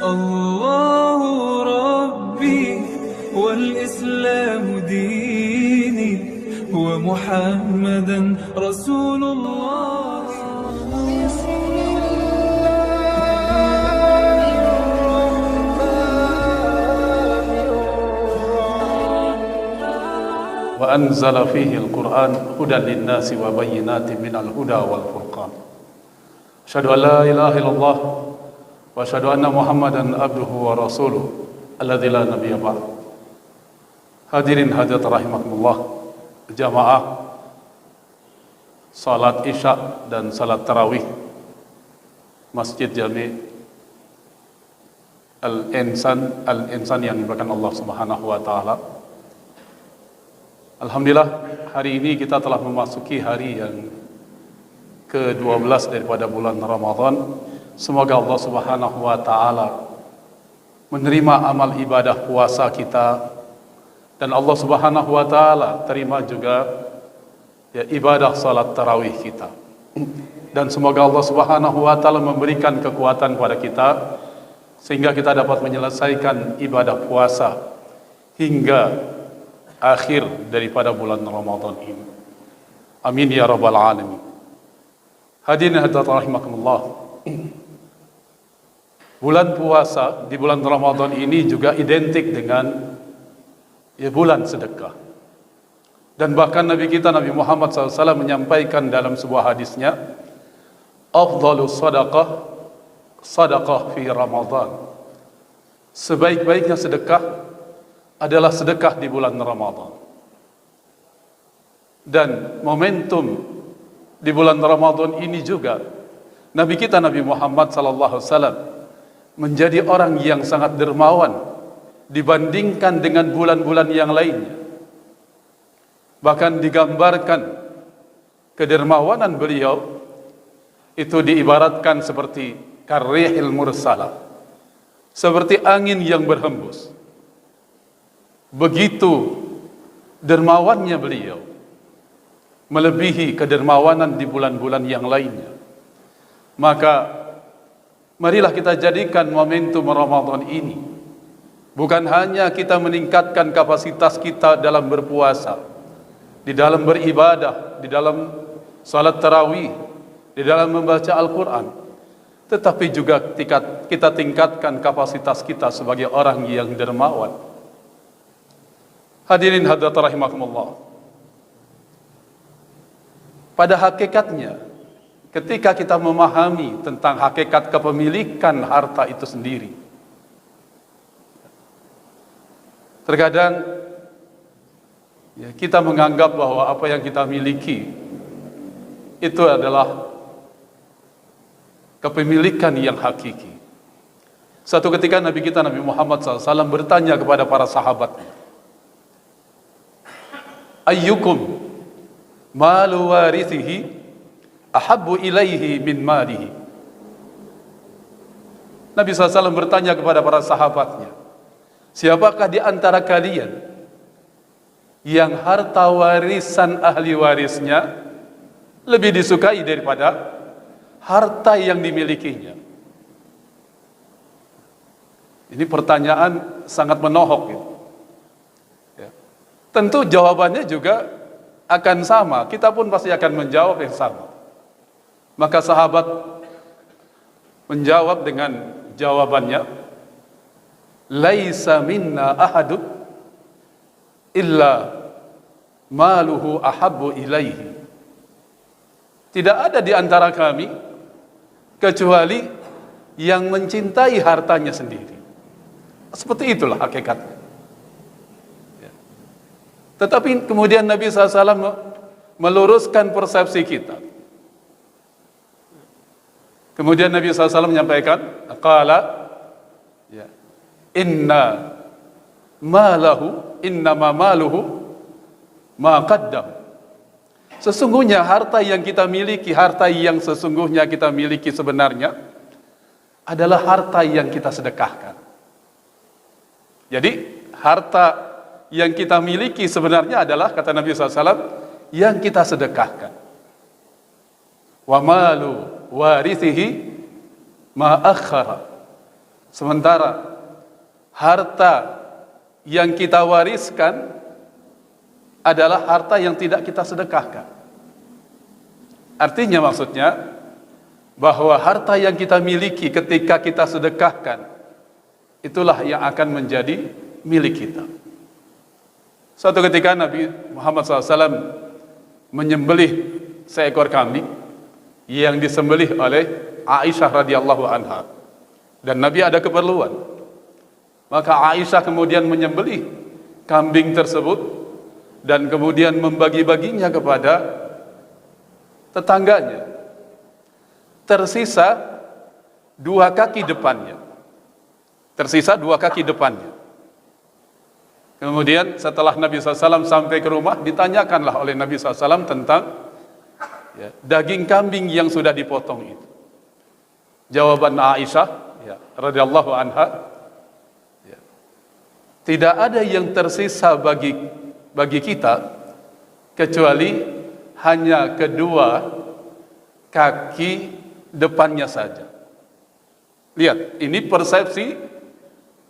الله ربي والإسلام ديني ومحمدا رسول الله. وأنزل فيه القرآن هدى للناس وبينات من الهدى والفرقان. أشهد أن لا إله إلا الله وأشهد أن محمدا عبده ورسوله الذي لا نبي بعد. Hadirin hadirat rahimakumullah, jamaah salat Isya dan salat tarawih Masjid Jami Al-Insan yang dimuliakan Allah Subhanahu wa taala. Alhamdulillah, hari ini kita telah memasuki hari yang ke-12 daripada bulan Ramadan. Semoga Allah Subhanahu wa taala menerima amal ibadah puasa kita, dan Allah Subhanahu wa taala terima juga ibadah salat tarawih kita. Dan semoga Allah Subhanahu wa taala memberikan kekuatan pada kita sehingga kita dapat menyelesaikan ibadah puasa hingga akhir daripada bulan Ramadan ini. Amin ya rabbal alamin. Hadirin hadirat rahimakumullah. Bulan puasa di bulan Ramadan ini juga identik dengan bulan sedekah. Dan bahkan Nabi kita Nabi Muhammad SAW menyampaikan dalam sebuah hadisnya, afdhalus sadaqah sadaqah fi Ramadan. Sebaik-baiknya sedekah adalah sedekah di bulan Ramadan. Dan momentum di bulan Ramadan ini juga Nabi kita Nabi Muhammad SAW menjadi orang yang sangat dermawan dibandingkan dengan bulan-bulan yang lainnya. Bahkan digambarkan kedermawanan beliau itu diibaratkan seperti karrihil mursalah, seperti angin yang berhembus. Begitu dermawannya beliau, melebihi kedermawanan di bulan-bulan yang lainnya. Maka marilah kita jadikan momentum Ramadan ini bukan hanya kita meningkatkan kapasitas kita dalam berpuasa, di dalam beribadah, di dalam salat tarawih, di dalam membaca Al-Quran, tetapi juga kita tingkatkan kapasitas kita sebagai orang yang dermawan. Hadirin hadirat rahimakumullah. Pada hakikatnya, ketika kita memahami tentang hakikat kepemilikan harta itu sendiri, terkadang kita menganggap bahwa apa yang kita miliki itu adalah kepemilikan yang hakiki. Suatu ketika Nabi kita Nabi Muhammad SAW bertanya kepada para sahabatnya, ayyukum malu warithihi ahabbu ilaihi min malihi. Nabi SAW bertanya kepada para sahabatnya, siapakah di antara kalian yang harta warisan ahli warisnya lebih disukai daripada harta yang dimilikinya? Ini pertanyaan sangat menohok ya. Tentu jawabannya juga akan sama, kita pun pasti akan menjawab yang sama. Maka sahabat menjawab dengan jawabannya, laisa minna ahadun illa maluhu ahabbu ilaihi. Tidak ada di antara kami kecuali yang mencintai hartanya sendiri. Seperti itulah hakikatnya. Tetapi kemudian Nabi SAW meluruskan persepsi kita. Kemudian Nabi SAW menyampaikan, qala innama maluhu ma qaddam. Sesungguhnya harta yang kita miliki, harta yang sesungguhnya kita miliki sebenarnya adalah harta yang kita sedekahkan. Jadi harta yang kita miliki sebenarnya adalah, kata Nabi SAW, yang kita sedekahkan. Wa malu warithihi ma akhara. Sementara harta yang kita wariskan adalah harta yang tidak kita sedekahkan. Artinya maksudnya bahwa harta yang kita miliki ketika kita sedekahkan, itulah yang akan menjadi milik kita. Suatu ketika Nabi Muhammad SAW menyembelih seekor kambing yang disembelih oleh Aisyah radhiyallahu anha, dan Nabi ada keperluan. Maka Aisyah kemudian menyembelih kambing tersebut dan kemudian membagi-baginya kepada tetangganya. Tersisa 2 kaki depannya. Tersisa 2 kaki depannya. Kemudian setelah Nabi SAW sampai ke rumah, ditanyakanlah oleh Nabi SAW tentang daging kambing yang sudah dipotong itu. Jawaban Aisyah radhiyallahu anha, tidak ada yang tersisa bagi kita kecuali hanya kedua kaki depannya saja. Lihat, ini persepsi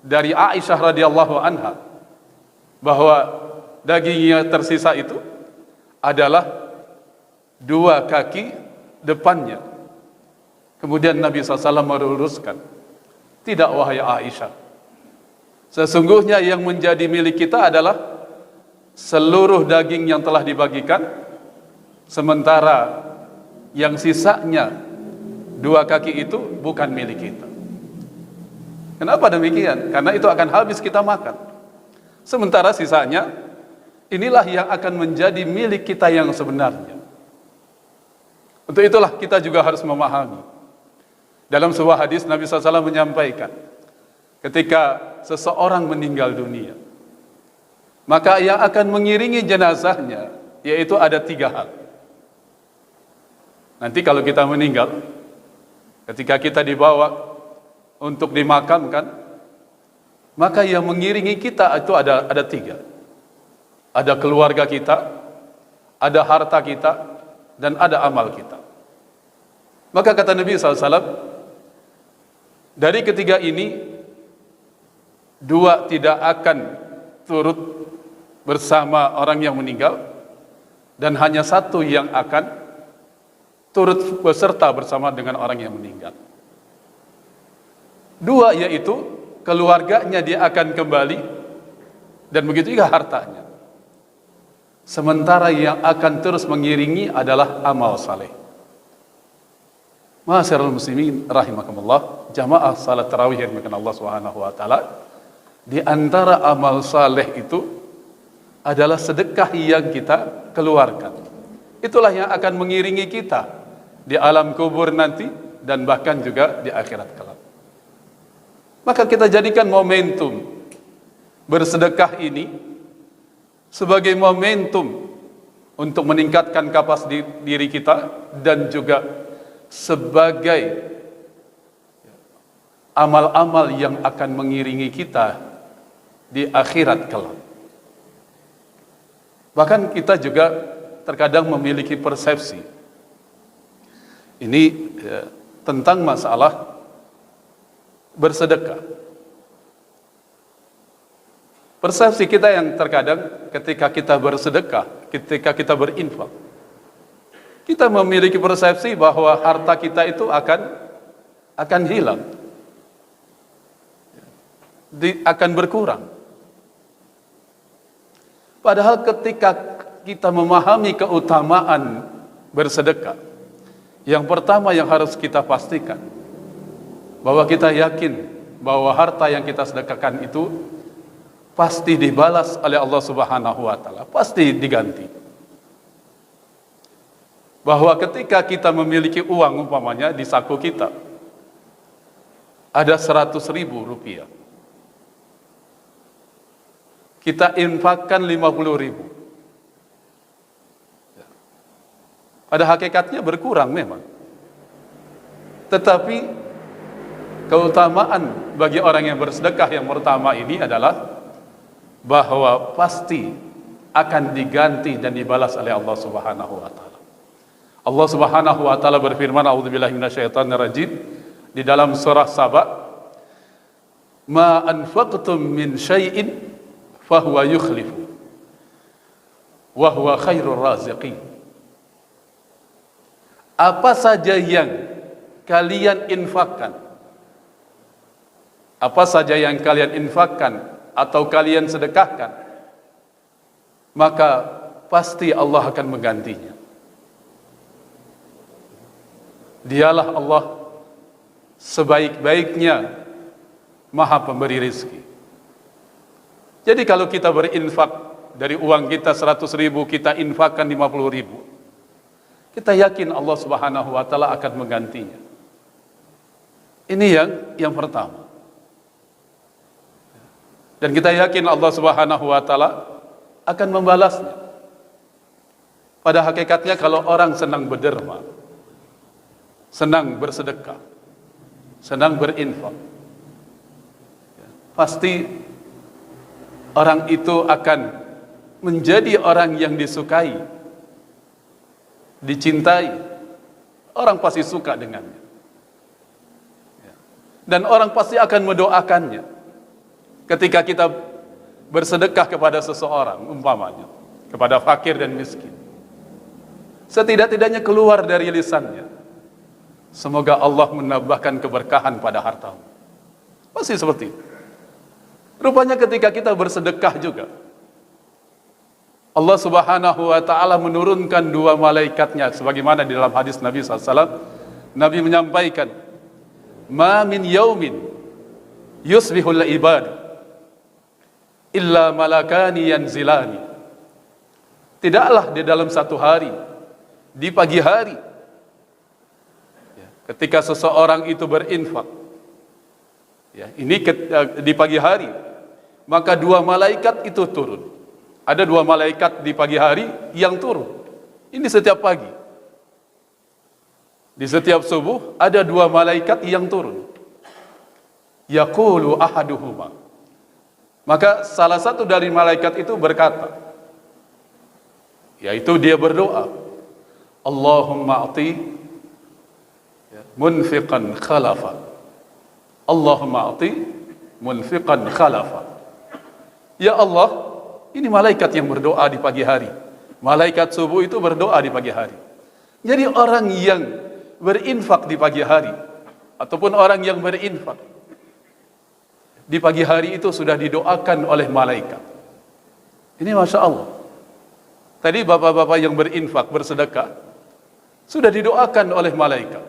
dari Aisyah radhiyallahu anha bahwa daging yang tersisa itu adalah 2 kaki depannya. Kemudian Nabi SAW meluruskan, tidak wahai Aisyah, sesungguhnya yang menjadi milik kita adalah seluruh daging yang telah dibagikan, sementara yang sisanya 2 kaki itu bukan milik kita. Kenapa demikian? Karena itu akan habis kita makan. Sementara sisanya, inilah yang akan menjadi milik kita yang sebenarnya. Untuk itulah kita juga harus memahami. Dalam sebuah hadis Nabi SAW menyampaikan, ketika seseorang meninggal dunia, maka yang akan mengiringi jenazahnya yaitu ada 3 hal. Nanti kalau kita meninggal, ketika kita dibawa untuk dimakamkan, maka yang mengiringi kita itu ada 3. Ada keluarga kita, ada harta kita, dan ada amal kita. Maka kata Nabi SAW, dari ketiga ini, 2 tidak akan turut bersama orang yang meninggal, dan hanya 1 yang akan turut beserta bersama dengan orang yang meninggal. 2 yaitu keluarganya dia akan kembali, dan begitu juga hartanya. Sementara yang akan terus mengiringi adalah amal saleh. Ma'asyiral muslimin rahimakumullah, jamaah salat tarawih yang dimuliakan Allah Subhanahu wa taala, di antara amal saleh itu adalah sedekah yang kita keluarkan. Itulah yang akan mengiringi kita di alam kubur nanti dan bahkan juga di akhirat kelak. Maka kita jadikan momentum bersedekah ini sebagai momentum untuk meningkatkan kapasitas diri kita dan juga sebagai amal-amal yang akan mengiringi kita di akhirat kelak. Bahkan kita juga terkadang memiliki persepsi ini tentang masalah bersedekah. Persepsi kita yang terkadang ketika kita bersedekah, ketika kita berinfak, kita memiliki persepsi bahwa harta kita itu akan hilang, akan berkurang. Padahal ketika kita memahami keutamaan bersedekah, yang pertama yang harus kita pastikan bahwa kita yakin bahwa harta yang kita sedekahkan itu pasti dibalas oleh Allah Subhanahu wa taala, pasti diganti. Bahwa ketika kita memiliki uang, umpamanya di saku kita ada 100.000 rupiah, kita infakkan 50.000. Pada hakikatnya berkurang memang, tetapi keutamaan bagi orang yang bersedekah yang pertama ini adalah bahwa pasti akan diganti dan dibalas oleh Allah Subhanahu wa taala. Allah Subhanahu wa taala berfirman, a'udzubillahi minasyaitonir rajim, di dalam surah Saba, ma anfaqtum min syai'in fahuwa yukhlifu wa huwa khairur raziqin. Apa saja yang kalian infakkan, apa saja yang kalian infakkan atau kalian sedekahkan, maka pasti Allah akan menggantinya. Dialah Allah sebaik-baiknya Maha Pemberi rezeki. Jadi kalau kita berinfak dari uang kita 100.000, kita infakkan 50.000, kita yakin Allah Subhanahu wa taala akan menggantinya. Ini yang pertama. Dan kita yakin Allah Subhanahu wa taala akan membalasnya. Pada hakikatnya kalau orang senang berderma, senang bersedekah, senang berinfak, pasti orang itu akan menjadi orang yang disukai, dicintai. Orang pasti suka dengannya, dan orang pasti akan mendoakannya. Ketika kita bersedekah kepada seseorang, umpamanya kepada fakir dan miskin, setidak-tidaknya keluar dari lisannya, semoga Allah menambahkan keberkahan pada hartamu. Pasti seperti itu. Rupanya ketika kita bersedekah juga, Allah Subhanahu wa taala menurunkan 2 malaikatnya sebagaimana di dalam hadis Nabi SAW. Nabi menyampaikan, ma min yaumin yusbihul ibad illa malakani yanzilani. Tidaklah di dalam satu hari, di pagi hari, ketika seseorang itu berinfak, ini di pagi hari, maka 2 malaikat itu turun. Ada 2 malaikat di pagi hari yang turun. Ini setiap pagi. Di setiap subuh ada 2 malaikat yang turun. Yaqulu ahaduhuma. Maka salah satu dari malaikat itu berkata, yaitu dia berdoa, Allahumma a'ti munfiqan khalafa. Allahumma a'ti munfiqan khalafa. Ya Allah, ini malaikat yang berdoa di pagi hari. Malaikat subuh itu berdoa di pagi hari. Jadi orang yang berinfak di pagi hari, ataupun orang yang berinfak di pagi hari itu sudah didoakan oleh malaikat. Ini Masya Allah. Tadi bapak-bapak yang berinfak, bersedekah, sudah didoakan oleh malaikat.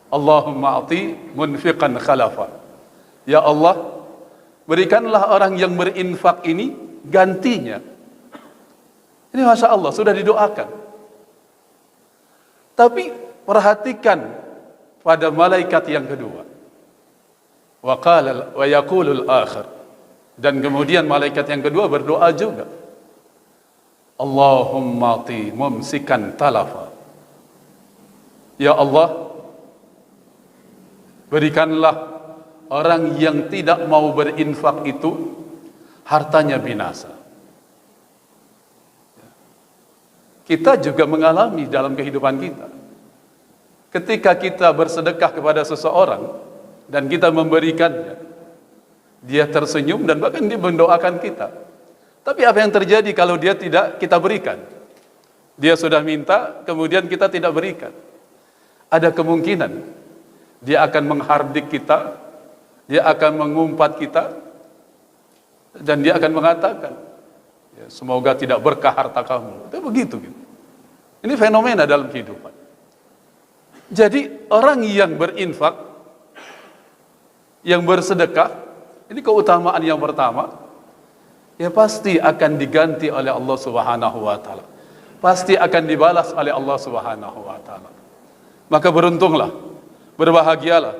Allahumma a'ti munfiqan khalafa. Ya Allah, berikanlah orang yang berinfak ini gantinya. Ini Masya Allah, sudah didoakan. Tapi perhatikan pada malaikat yang kedua. Wa yaqulul akhir. Dan kemudian malaikat yang kedua berdoa juga. Allahumma ati mumsikan talafa. Ya Allah, berikanlah orang yang tidak mau berinfak itu hartanya binasa. Kita juga mengalami dalam kehidupan kita. Ketika kita bersedekah kepada seseorang dan kita memberikannya, dia tersenyum dan bahkan dia mendoakan kita. Tapi apa yang terjadi kalau dia tidak kita berikan? Dia sudah minta, kemudian kita tidak berikan. Ada kemungkinan dia akan menghardik kita, dia akan mengumpat kita, dan dia akan mengatakan, ya, semoga tidak berkah harta kamu. Itu begitu gitu. Ini fenomena dalam kehidupan. Jadi orang yang berinfak, yang bersedekah, ini keutamaan yang pertama, ya pasti akan diganti oleh Allah Subhanahu wa taala. Pasti akan dibalas oleh Allah Subhanahu wa taala. Maka beruntunglah, berbahagialah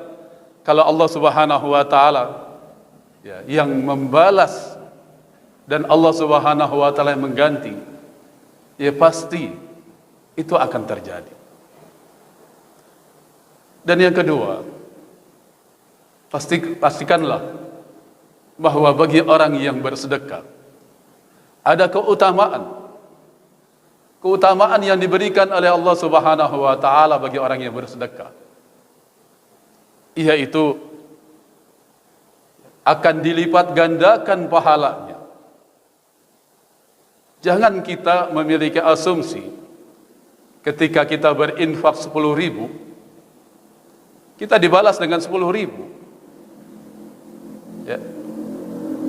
kalau Allah Subhanahu wa taala yang membalas dan Allah Subhanahu wa taala yang mengganti, ya pasti itu akan terjadi. Dan yang kedua, pastikanlah bahwa bagi orang yang bersedekah ada keutamaan yang diberikan oleh Allah Subhanahu wa taala bagi orang yang bersedekah, yaitu akan dilipat gandakan pahalanya. Jangan kita memiliki asumsi ketika kita berinfak 10.000 kita dibalas dengan 10.000. Ya.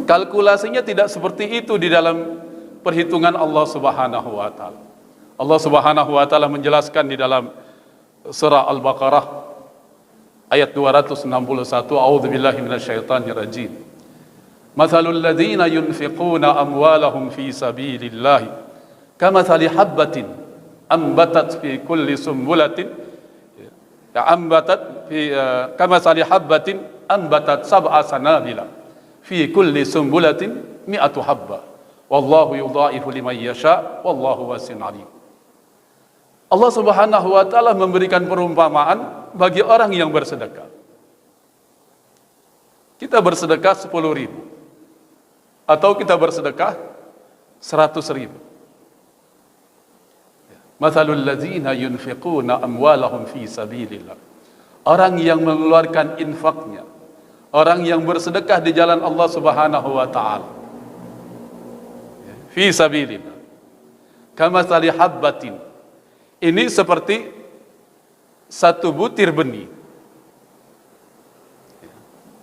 Kalkulasinya tidak seperti itu di dalam perhitungan Allah Subhanahu wa taala. Allah Subhanahu wa taala menjelaskan di dalam surah Al-Baqarah ayat 261, A'udzubillahi minasyaitonir rajim. Mathalul ladzina yunfiquna amwalahum fi sabilillah kamathali habbatin ambatat fi kulli sumbulatin kamathali habbatin ambatat sab'a sanabila fi kulli sumbulatin mi'atu habba wallahu yudha'ifu liman yasha wallahu wasi'un alim. Allah Subhanahu wa taala memberikan perumpamaan bagi orang yang bersedekah. Kita bersedekah 10.000 atau kita bersedekah 100.000. Mathalul ladzina yunfiquna amwalahum fi sabilillah. Orang yang mengeluarkan infaknya, orang yang bersedekah di jalan Allah Subhanahu wa taala. Fi sabilillah. Kamathali habbatin. Ini seperti satu butir benih.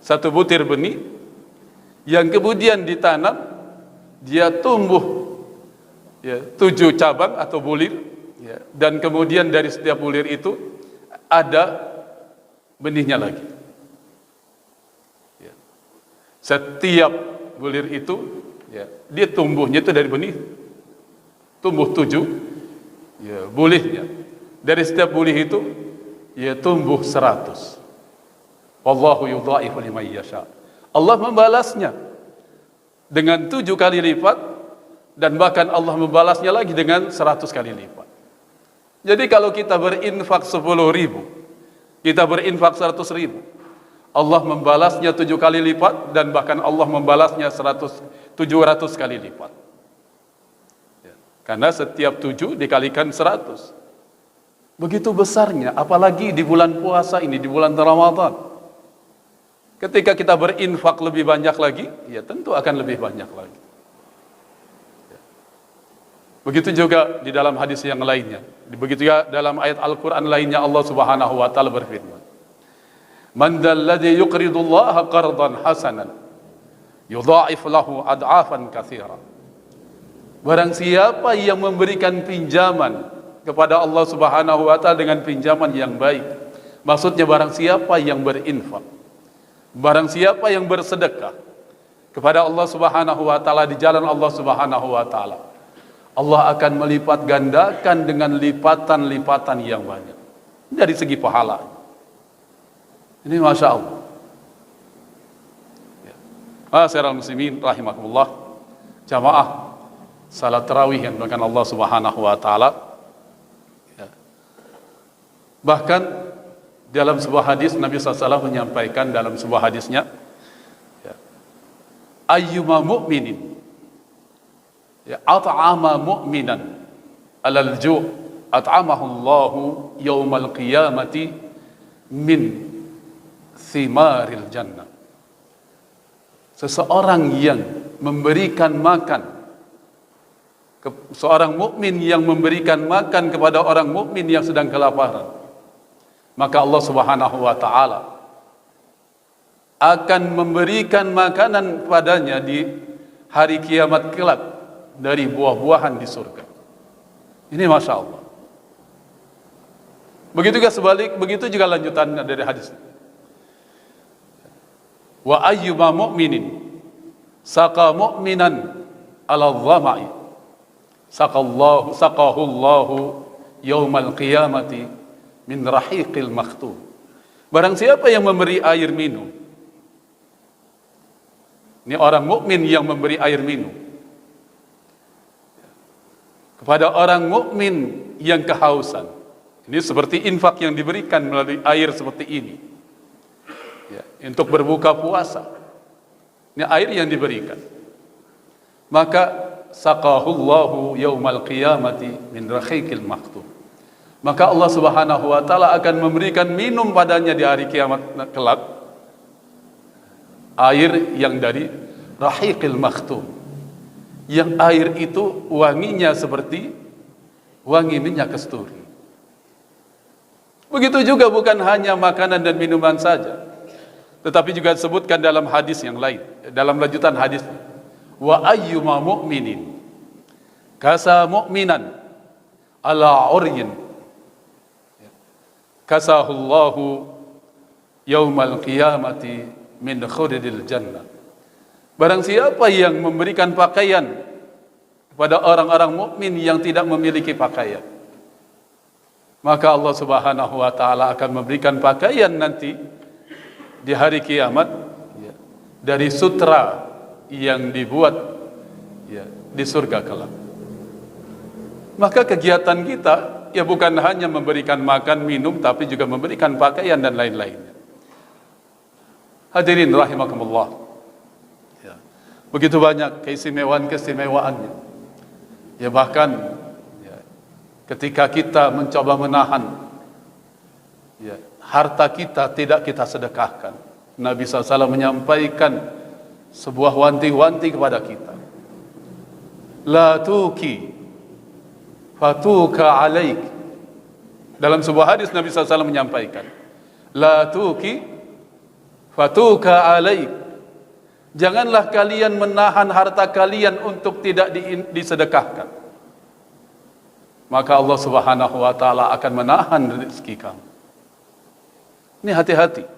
Satu butir benih yang kemudian ditanam, dia tumbuh 7 cabang atau bulir, dan kemudian dari setiap bulir itu ada benihnya lagi. Setiap bulir itu dia tumbuhnya itu dari benih, tumbuh 7 bulihnya. Dari setiap bulih itu tumbuh 100. Wallahu yudha'ifu liman yasha. Allah membalasnya dengan 7 kali lipat, dan bahkan Allah membalasnya lagi dengan 100 kali lipat. Jadi kalau kita berinfak 10.000, kita berinfak 100.000, Allah membalasnya 7 kali lipat, dan bahkan Allah membalasnya 700 kali lipat. Karena setiap 7 dikalikan 100. Begitu besarnya, apalagi di bulan puasa ini, di bulan Ramadan. Ketika kita berinfak lebih banyak lagi, tentu akan lebih banyak lagi. Begitu juga di dalam hadis yang lainnya. Begitu juga dalam ayat Al-Quran lainnya, Allah Subhanahu wa taala berfirman, Man dzalladzi yuqridullaha qardan hasanan yudha'if lahu ad'afan katsira. Barang siapa yang memberikan pinjaman kepada Allah Subhanahu wa taala dengan pinjaman yang baik, maksudnya barang siapa yang berinfak, barang siapa yang bersedekah kepada Allah Subhanahu wa taala di jalan Allah Subhanahu wa taala, Allah akan melipat gandakan dengan lipatan-lipatan yang banyak dari segi pahala. Ini Masya Allah. Ma'asyiral muslimin rahimakumullah, jamaah salat tarawih yang dimuliakan Allah Subhanahu wa taala. Bahkan dalam sebuah hadis Nabi SAW menyampaikan dalam sebuah hadisnya, ayyuma mu'minin at'ama mu'minan alal ju' at'amahu Allahu yaumal qiyamati min thimaril jannah. Seseorang yang memberikan makan, seorang mukmin yang memberikan makan kepada orang mukmin yang sedang kelaparan, maka Allah Subhanahu wa taala akan memberikan makanan padanya di hari kiamat kelak dari buah-buahan di surga. Ini Masya Allah. Begitu juga sebalik, begitu juga lanjutannya dari hadis. Wa ayyuma mu'minin saqa mu'minan ala dhama'i saqahu Allahu yaumal qiyamati min rahiqil makhtum. Barang siapa yang memberi air minum, ini orang mukmin yang memberi air minum kepada orang mukmin yang kehausan, ini seperti infak yang diberikan melalui air seperti ini, untuk berbuka puasa. Ini air yang diberikan, maka saqahullahu yaumal qiyamati min rahiqil makhtum. Maka Allah Subhanahu wa taala akan memberikan minum padanya di hari kiamat kelak Air yang dari Rahiqil Makhtum, yang air itu wanginya seperti wangi minyak kasturi. Begitu juga bukan hanya makanan dan minuman saja, tetapi juga disebutkan dalam hadis yang lain, dalam lanjutan hadis, wa ayyuma mu'minin kasa mu'minan ala uryin kasahullahu yaumal qiyamati min khudidil jannah. Barang siapa yang memberikan pakaian kepada orang-orang mukmin yang tidak memiliki pakaian, maka Allah Subhanahu wa taala akan memberikan pakaian nanti di hari kiamat dari sutra yang dibuat di surga kelak. Maka kegiatan kita ya bukan hanya memberikan makan, minum, tapi juga memberikan pakaian dan lain-lainnya. Hadirin rahimakumullah. Ya. Begitu banyak keistimewaan-keistimewaannya. Ya bahkan ya, ketika kita mencoba menahan ya, harta kita tidak kita sedekahkan, Nabi SAW menyampaikan sebuah wanti-wanti kepada kita. La tuki fatuka alaik. Dalam sebuah hadis Nabi SAW menyampaikan, la tuki fatuka alaik. Janganlah kalian menahan harta kalian untuk tidak disedekahkan, maka Allah Subhanahu wa taala akan menahan rezeki kamu. Ini hati-hati.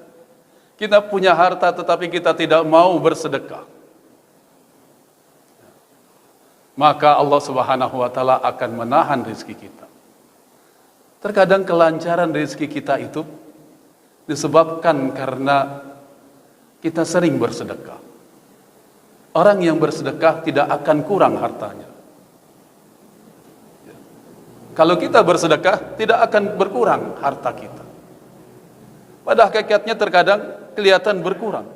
Kita punya harta tetapi kita tidak mau bersedekah, maka Allah Subhanahu wa taala akan menahan rezeki kita. Terkadang kelancaran rezeki kita itu disebabkan karena kita sering bersedekah. Orang yang bersedekah tidak akan kurang hartanya. Kalau kita bersedekah tidak akan berkurang harta kita. Pada hakikatnya terkadang kelihatan berkurang,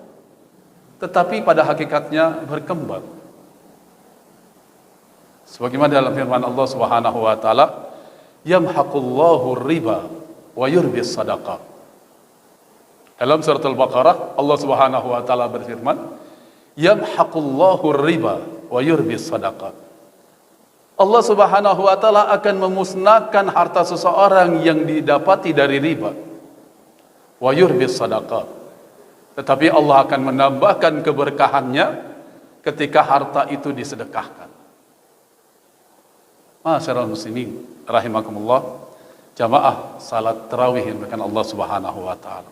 tetapi pada hakikatnya berkembang. Sebagaimana dalam firman Allah Subhanahu wa taala, yamhaqullahu riba wa yurbis sadaqah. Dalam surat Al-Baqarah Allah Subhanahu wa taala berfirman, yamhaqullahu riba wa yurbis sadaqah. Allah Subhanahu wa taala akan memusnahkan harta seseorang yang didapati dari riba, wa yurbis sadaqah. Tetapi Allah akan menambahkan keberkahannya ketika harta itu disedekahkan. Ma'asyiral muslimin rahimakumullah, jamaah salat tarawih yang dimuliakan Allah Subhanahu wa taala.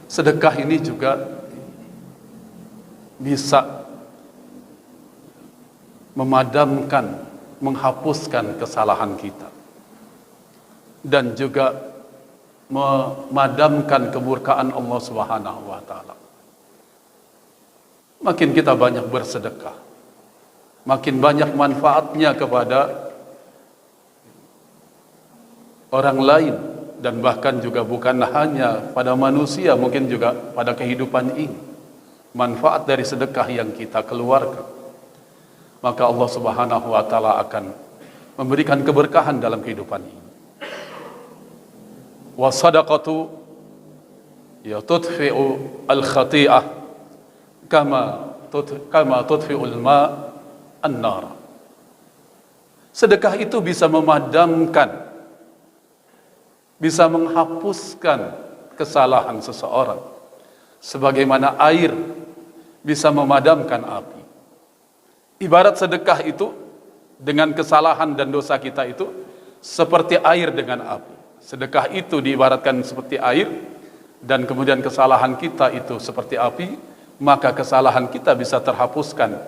Sedekah ini juga bisa memadamkan, menghapuskan kesalahan kita, dan juga memadamkan kemurkaan Allah Subhanahu wa taala. Makin kita banyak bersedekah, makin banyak manfaatnya kepada orang lain, dan bahkan juga bukan hanya pada manusia, mungkin juga pada kehidupan ini. Manfaat dari sedekah yang kita keluarkan, maka Allah Subhanahu wa taala akan memberikan keberkahan dalam kehidupan ini. Wa sadaqatu ya tudfi'u al-khati'ah kama tudfi'ul ma' an-nar. Sedekah itu bisa memadamkan, bisa menghapuskan kesalahan seseorang, sebagaimana air bisa memadamkan api. Ibarat sedekah itu dengan kesalahan dan dosa kita itu seperti air dengan api. Sedekah itu diibaratkan seperti air, dan kemudian kesalahan kita itu seperti api, maka kesalahan kita bisa terhapuskan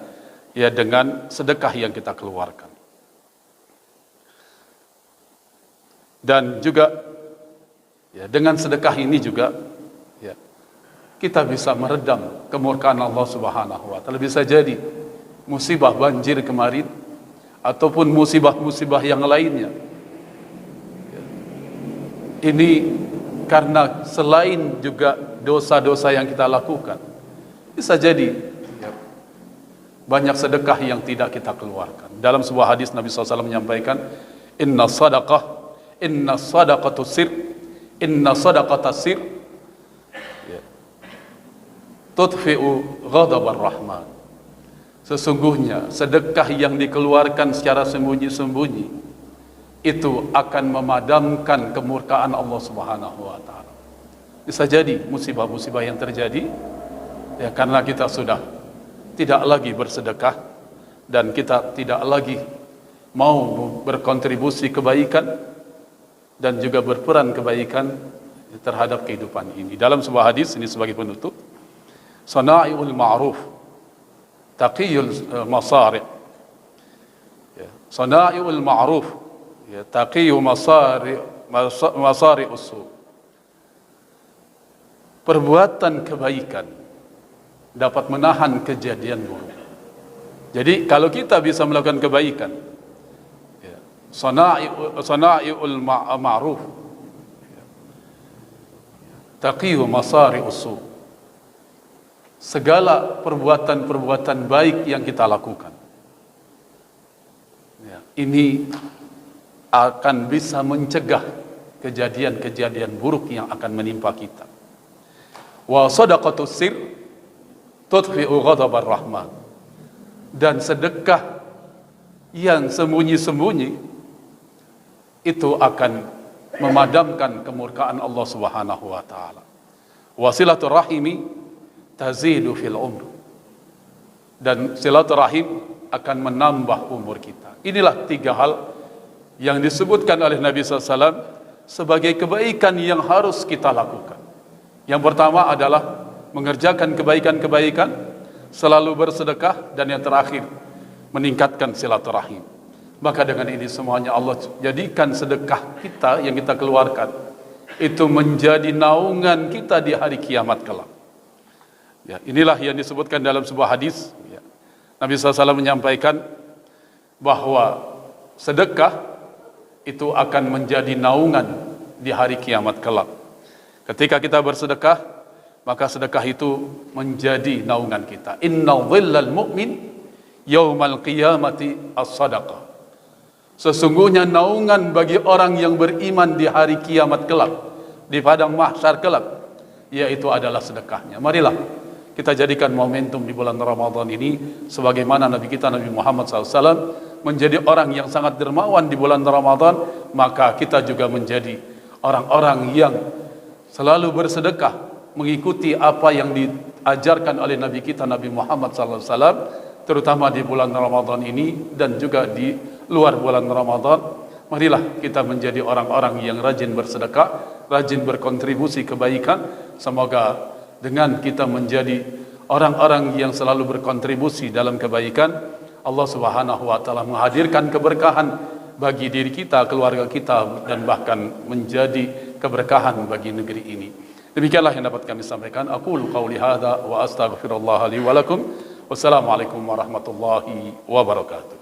ya dengan sedekah yang kita keluarkan. Dan juga ya dengan sedekah ini juga ya kita bisa meredam kemurkaan Allah Subhanahu wa taala. Bisa jadi musibah banjir kemarin ataupun musibah-musibah yang lainnya. Ini karena selain juga dosa-dosa yang kita lakukan, bisa jadi ya, banyak sedekah yang tidak kita keluarkan. Dalam sebuah hadis Nabi SAW menyampaikan, inna sadaqatu sir, inna sadaqata sir, ya, tudfi'u ghadabar rahman. Sesungguhnya sedekah yang dikeluarkan secara sembunyi-sembunyi itu akan memadamkan kemurkaan Allah Subhanahu wa taala. Bisa jadi musibah-musibah yang terjadi ya karena kita sudah tidak lagi bersedekah dan kita tidak lagi mau berkontribusi kebaikan dan juga berperan kebaikan terhadap kehidupan ini. Dalam sebuah hadis ini sebagai penutup, sana'iul ma'ruf taqiyul masari'. Ya, sana'iul ma'ruf ya taqiyu masari usul. Perbuatan kebaikan dapat menahan kejadian buruk. Jadi kalau kita bisa melakukan kebaikan, ya, sana'iul ma'ruf taqiyu masari usul. Segala perbuatan-perbuatan baik yang kita lakukan, ya, ini akan bisa mencegah kejadian-kejadian buruk yang akan menimpa kita. Wa sadaqatus sir tudfi'u ghadabar rahman. Dan sedekah yang sembunyi-sembunyi itu akan memadamkan kemurkaan Allah Subhanahu wa taala. Wasilaturrahimi tazidu fil umr. Dan silaturahim akan menambah umur kita. Inilah 3 hal yang disebutkan oleh Nabi SAW sebagai kebaikan yang harus kita lakukan. Yang pertama adalah mengerjakan kebaikan-kebaikan, selalu bersedekah, dan yang terakhir meningkatkan silaturahim. Maka dengan ini semuanya Allah jadikan sedekah kita yang kita keluarkan itu menjadi naungan kita di hari kiamat kelak. Ya, inilah yang disebutkan dalam sebuah hadis. Ya. Nabi SAW menyampaikan bahwa sedekah itu akan menjadi naungan di hari kiamat kelak. Ketika kita bersedekah, maka sedekah itu menjadi naungan kita. Inna dhillal mu'min yaumal qiyamati as-sadaqah. Sesungguhnya naungan bagi orang yang beriman di hari kiamat kelak, di padang mahsyar kelak, yaitu adalah sedekahnya. Marilah kita jadikan momentum di bulan Ramadan ini sebagaimana Nabi kita Nabi Muhammad SAW menjadi orang yang sangat dermawan di bulan Ramadan, maka kita juga menjadi orang-orang yang selalu bersedekah mengikuti apa yang diajarkan oleh Nabi kita Nabi Muhammad SAW, terutama di bulan Ramadan ini dan juga di luar bulan Ramadan. Marilah kita menjadi orang-orang yang rajin bersedekah, rajin berkontribusi kebaikan. Semoga dengan kita menjadi orang-orang yang selalu berkontribusi dalam kebaikan, Allah Subhanahu wa taala menghadirkan keberkahan bagi diri kita, keluarga kita, dan bahkan menjadi keberkahan bagi negeri ini. Demikianlah yang dapat kami sampaikan. Aqulu qauli hadza wa astaghfirullah li wa lakum. Wassalamualaikum warahmatullahi wabarakatuh.